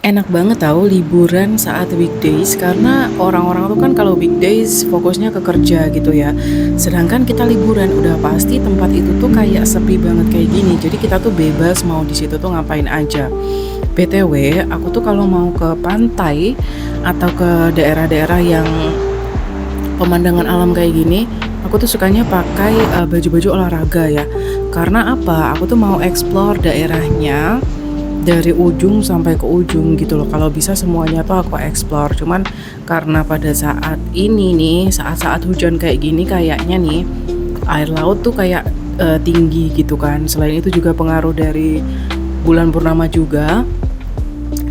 Enak banget tahu liburan saat weekdays karena orang-orang tuh kan kalau weekdays fokusnya ke kerja gitu ya. Sedangkan kita liburan udah pasti tempat itu tuh kayak sepi banget kayak gini. Jadi kita tuh bebas mau di situ tuh ngapain aja. BTW, aku tuh kalau mau ke pantai atau ke daerah-daerah yang pemandangan alam kayak gini, aku tuh sukanya pakai baju-baju olahraga ya. Karena apa? Aku tuh mau explore daerahnya dari ujung sampai ke ujung gitu loh. Kalau bisa semuanya tuh aku explore. Cuman karena pada saat ini nih, saat-saat hujan kayak gini kayaknya nih air laut tuh kayak tinggi gitu kan. Selain itu juga pengaruh dari bulan purnama juga.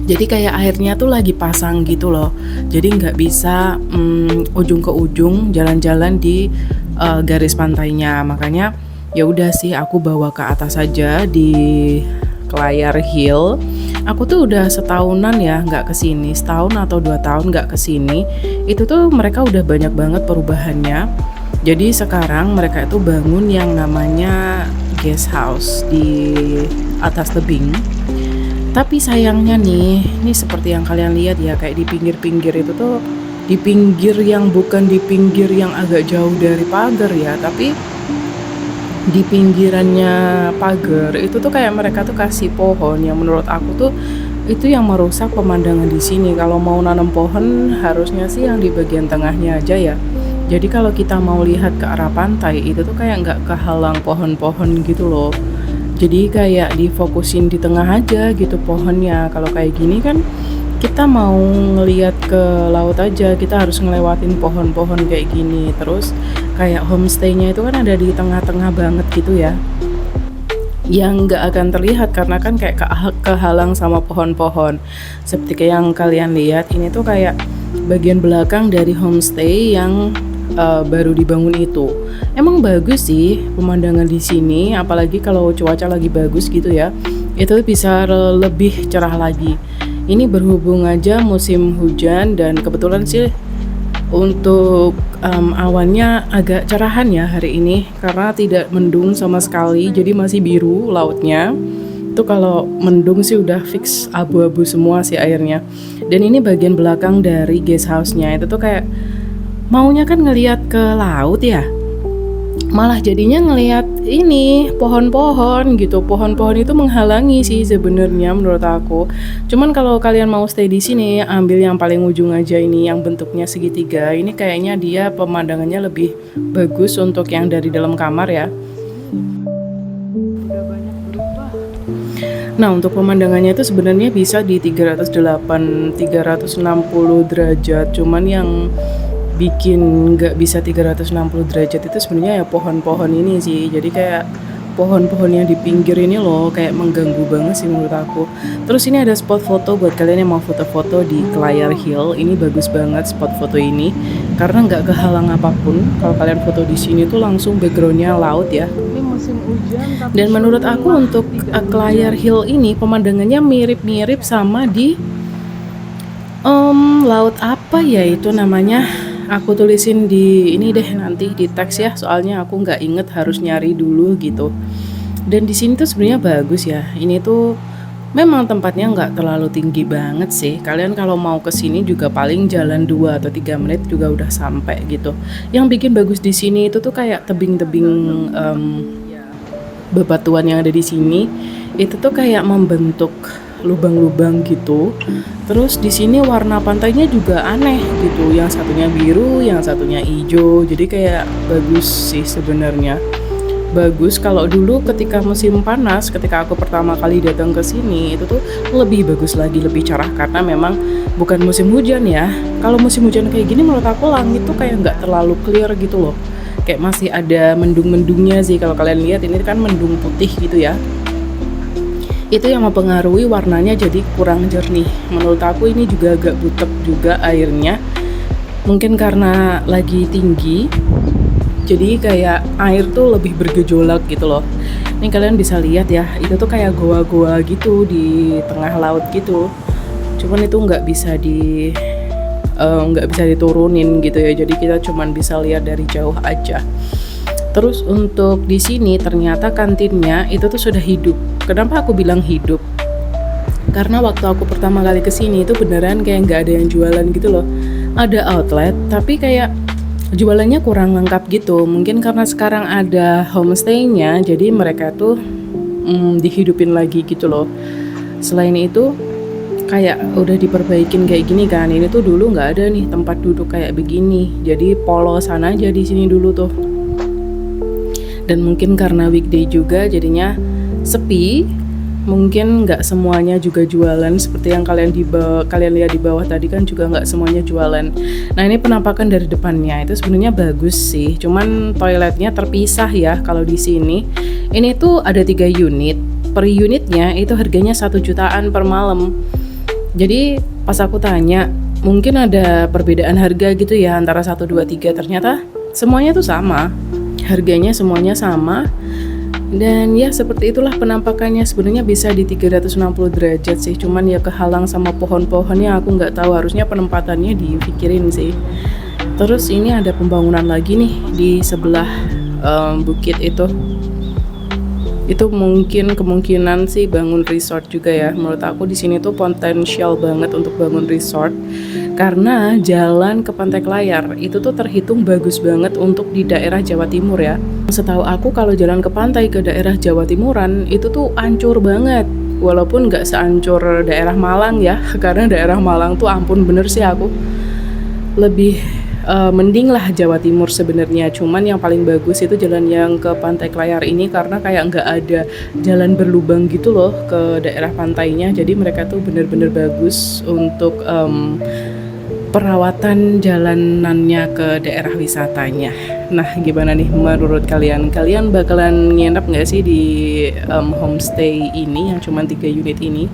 Jadi kayak airnya tuh lagi pasang gitu loh. Jadi nggak bisa ujung ke ujung jalan-jalan di garis pantainya. Makanya ya udah sih aku bawa ke atas saja di Kelayar Hill. Aku tuh udah setahunan ya nggak kesini, setahun atau 2 tahun nggak kesini. Itu tuh mereka udah banyak banget perubahannya. Jadi sekarang mereka itu bangun yang namanya guest house di atas tebing. Tapi sayangnya nih, ini seperti yang kalian lihat ya, kayak di pinggir-pinggir itu tuh, di pinggir yang bukan di pinggir yang agak jauh dari pagar ya, tapi di pinggirannya pagar itu tuh kayak mereka tuh kasih pohon yang menurut aku tuh itu yang merusak pemandangan di sini. Kalau mau nanam pohon harusnya sih yang di bagian tengahnya aja ya. Jadi kalau kita mau lihat ke arah pantai itu tuh kayak nggak kehalang pohon-pohon gitu loh. Jadi kayak difokusin di tengah aja gitu pohonnya. Kalau kayak gini kan kita mau ngelihat ke laut aja, kita harus ngelewatin pohon-pohon kayak gini. Terus kayak homestay-nya itu kan ada di tengah-tengah banget gitu ya. Yang nggak akan terlihat karena kan kayak kehalang sama pohon-pohon. Seperti kayak yang kalian lihat ini tuh kayak bagian belakang dari homestay yang baru dibangun itu. Emang bagus sih pemandangan di sini, apalagi kalau cuaca lagi bagus gitu ya. Itu bisa lebih cerah lagi. Ini berhubung aja musim hujan dan kebetulan sih untuk awannya agak cerahan ya hari ini karena tidak mendung sama sekali, jadi masih biru lautnya. Itu kalau mendung sih udah fix abu-abu semua sih airnya. Dan ini bagian belakang dari guest house-nya itu tuh kayak maunya kan ngelihat ke laut ya. Malah jadinya ngelihat ini pohon-pohon gitu. Pohon-pohon itu menghalangi sih sebenarnya menurut aku. Cuman kalau kalian mau stay di sini, ambil yang paling ujung aja ini yang bentuknya segitiga. Ini kayaknya dia pemandangannya lebih bagus untuk yang dari dalam kamar ya. Nah, untuk pemandangannya itu sebenarnya bisa di 308, 360 derajat. Cuman yang bikin nggak bisa 360 derajat itu sebenarnya ya pohon-pohon ini sih. Jadi kayak pohon-pohon yang di pinggir ini loh kayak mengganggu banget sih menurut aku. Terus ini ada spot foto buat kalian yang mau foto-foto di Kelayar Hill. Ini bagus banget spot foto ini karena nggak kehalang apapun. Kalau kalian foto di sini tuh langsung backgroundnya laut ya. Ini musim hujan tapi Dan menurut aku suhunya untuk 36 Kelayar derajat. Hill ini pemandangannya mirip-mirip sama di laut apa ya itu namanya. Aku tulisin di ini deh nanti di teks ya, soalnya aku nggak inget harus nyari dulu gitu. Dan di sini tuh sebenarnya bagus ya. Ini tuh memang tempatnya nggak terlalu tinggi banget sih. Kalian kalau mau ke sini juga paling jalan 2 atau 3 menit juga udah sampai gitu. Yang bikin bagus di sini itu tuh kayak tebing-tebing bebatuan yang ada di sini itu tuh kayak membentuk lubang-lubang gitu. Terus di sini warna pantainya juga aneh gitu. Yang satunya biru, yang satunya hijau. Jadi kayak bagus sih sebenarnya. Bagus kalau dulu ketika musim panas, ketika aku pertama kali datang ke sini itu tuh lebih bagus lagi, lebih cerah karena memang bukan musim hujan ya. Kalau musim hujan kayak gini menurut aku langit tuh kayak nggak terlalu clear gitu loh. Kayak masih ada mendung-mendungnya sih kalau kalian lihat ini kan mendung putih gitu ya. Itu yang mempengaruhi warnanya jadi kurang jernih. Menurut aku ini juga agak butek juga airnya. Mungkin karena lagi tinggi, jadi kayak air tuh lebih bergejolak gitu loh. Ini kalian bisa lihat ya, itu tuh kayak goa-goa gitu di tengah laut gitu. Cuman itu nggak bisa diturunin gitu ya. Jadi kita cuman bisa lihat dari jauh aja. Terus untuk di sini ternyata kantinnya itu tuh sudah hidup. Kenapa aku bilang hidup? Karena waktu aku pertama kali kesini itu beneran kayak nggak ada yang jualan gitu loh. Ada outlet, tapi kayak jualannya kurang lengkap gitu. Mungkin karena sekarang ada homestay-nya, jadi mereka tuh dihidupin lagi gitu loh. Selain itu, kayak udah diperbaikin kayak gini kan. Ini tuh dulu nggak ada nih tempat duduk kayak begini. Jadi polosan aja di sini dulu tuh. Dan mungkin karena weekday juga jadinya sepi. Mungkin nggak semuanya juga jualan seperti yang kalian lihat di bawah tadi kan juga nggak semuanya jualan. Nah ini penampakan dari depannya itu sebenarnya bagus sih. Cuman toiletnya terpisah ya kalau di sini. Ini tuh ada 3 unit. Per unitnya itu harganya 1 jutaan per malam. Jadi pas aku tanya mungkin ada perbedaan harga gitu ya antara 1, 2, 3. Ternyata semuanya tuh sama. Harganya semuanya sama. Dan ya seperti itulah penampakannya. Sebenarnya bisa di 360 derajat sih, cuman ya kehalang sama pohon-pohonnya. Aku nggak tahu, harusnya penempatannya dipikirin sih. Terus ini ada pembangunan lagi nih di sebelah bukit itu mungkin kemungkinan sih bangun resort juga ya. Menurut aku di sini tuh potensial banget untuk bangun resort karena jalan ke Pantai Klayar itu tuh terhitung bagus banget untuk di daerah Jawa Timur ya. Setahu aku kalau jalan ke pantai ke daerah Jawa Timuran itu tuh ancur banget. Walaupun nggak seancur daerah Malang ya, karena daerah Malang tuh ampun bener sih aku lebih mending lah Jawa Timur sebenarnya. Cuman yang paling bagus itu jalan yang ke Pantai Klayar ini karena kayak nggak ada jalan berlubang gitu loh ke daerah pantainya. Jadi mereka tuh bener-bener bagus untuk perawatan jalanannya ke daerah wisatanya. Nah gimana nih menurut kalian? Kalian bakalan nginep nggak sih di homestay ini yang cuma 3 unit ini?